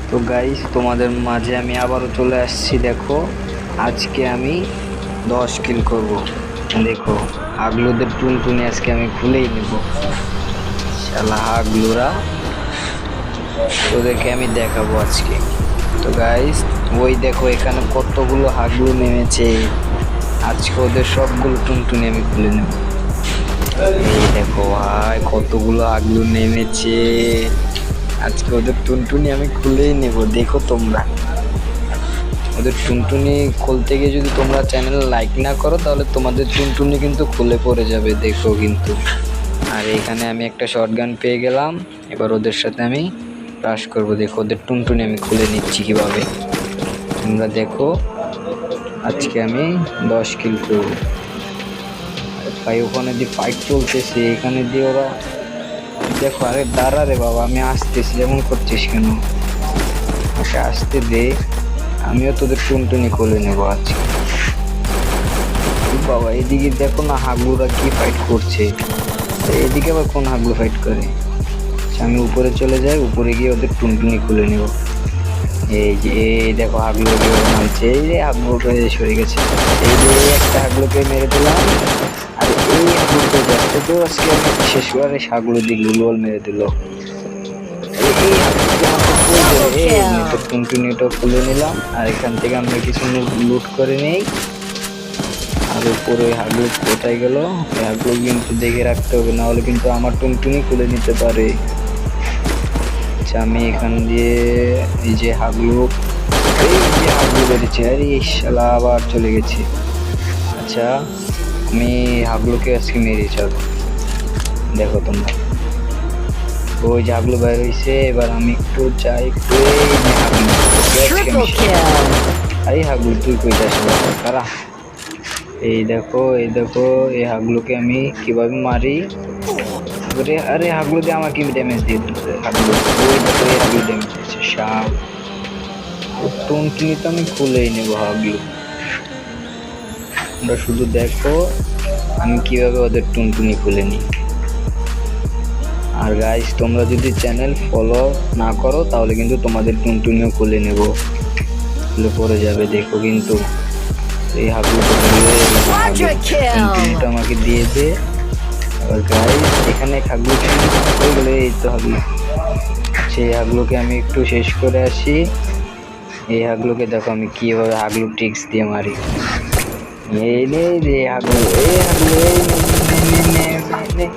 তো গাইস, তোমাদের মাঝে আমি আবারও চলে আসছি। দেখো, আজকে আমি 10 কিল করব। দেখো, হাগলুদের টুনটুনি আজকে আমি খুলেই নেব। শালা হাগলুরা, তোদেরকে আমি দেখাবো আজকে। তো গাইস, ওই দেখো এখানে কতগুলো হাগলু নেমেছে। আজকে ওদের সবগুলো টুনটুনি আমি খুলে নেব। এই দেখো ভাই, কতগুলো হাগলু নেমেছে। আজকে ওদের টুনটুনি আমি খুলেই নেব। দেখো তোমরা, ওদের টুনটুনি খুলতে গিয়ে যদি তোমরা চ্যানেল লাইক না করো তাহলে তোমাদের টুনটুনি কিন্তু খুলে পড়ে যাবে। দেখো কিন্তু। আর এখানে আমি একটা শটগান পেয়ে গেলাম। এবার ওদের সাথে আমি রাশ করব। দেখো ওদের টুনটুনি আমি খুলে নিচ্ছি কিভাবে। তোমরা দেখো, আজকে আমি 10 কিল করব। ভাই, ওখানে দিয়ে ফাইট চলতেছে, এখানে দিয়ে ওরা দেখো। আরে দাঁড়া রে বাবা, আমি আসতেছি, যেমন করছিস কেন? ওকে আসতে দে, আমিও তোদের টুনটুনি খুলে নেবো আজকে। বাবা, এদিকে দেখো না হাগলুরা কি ফাইট করছে। এদিকে আবার কোন হাগলু ফাইট করে? আমি উপরে চলে যাই, উপরে গিয়ে ওদের টুনটুনি খুলে নেব। এই যে এই দেখো হাগলু নামছে। এই যে হাগলুটা সরে গেছে। এই যে একটা হাগলুকে মেরে দিলাম। আর এই হাগলুকে দেখতে তো আজকে আমি শেষ করে হাগলু দিয়ে গুলওয়াল মেরে দিল। টুনটুনিটা খুলে নিলাম। আর এখান থেকে আমরা কিছু লুট করে নেই। আর উপরে হাগলু কোথায় গেল? হাগলু কিন্তু দেখে রাখতে হবে, না হলে কিন্তু আমার টুনটুনি খুলে নিতে পারে। আচ্ছা, আমি এখান দিয়ে এই যে হাগলু বেড়েছে। আরে শালা আবার চলে গেছে। আচ্ছা, আমি হাগলুকে আজকে মেরে চল। দেখো তোমরা, ওই যে হাগলু বাইর হয়েছে। এবার আমি একটু যাই, একটু আরে হাগলু তুই কই যাস কারা? এই দেখো, এই হাগলুকে আমি কিভাবে মারি। আরে হাগলু দিয়ে আমার কি ড্যামেজ দিয়ে দিচ্ছে। হাগলু, ওই দেখো এই হাগলু ড্যামেজ দিচ্ছে। সাপ টুনটুনি তো আমি খুলেই নেবো হাগলু। তোমরা শুধু দেখো আমি কিভাবে ওদের টুনটুনি খুলে নিই। আর গাইস, তোমরা যদি চ্যানেল ফলো না করো তাহলে কিন্তু তোমাদের টুনটুনিও খুলে নেব, খুলে পড়ে যাবে। দেখো কিন্তু এই হাগলুটা আমাকে দিয়ে দে। আর গাইস, এখানে হাগলু হয়ে গেলে এই তো হাগলু। সেই হাগলুকে আমি একটু শেষ করে আসি। এই হাগলুকে দেখো আমি কিভাবে হাগলু ট্রিক্স দিয়ে মারি। এই নে রে হাগলু, এই হাগলু, এই নে নে নে নে নে।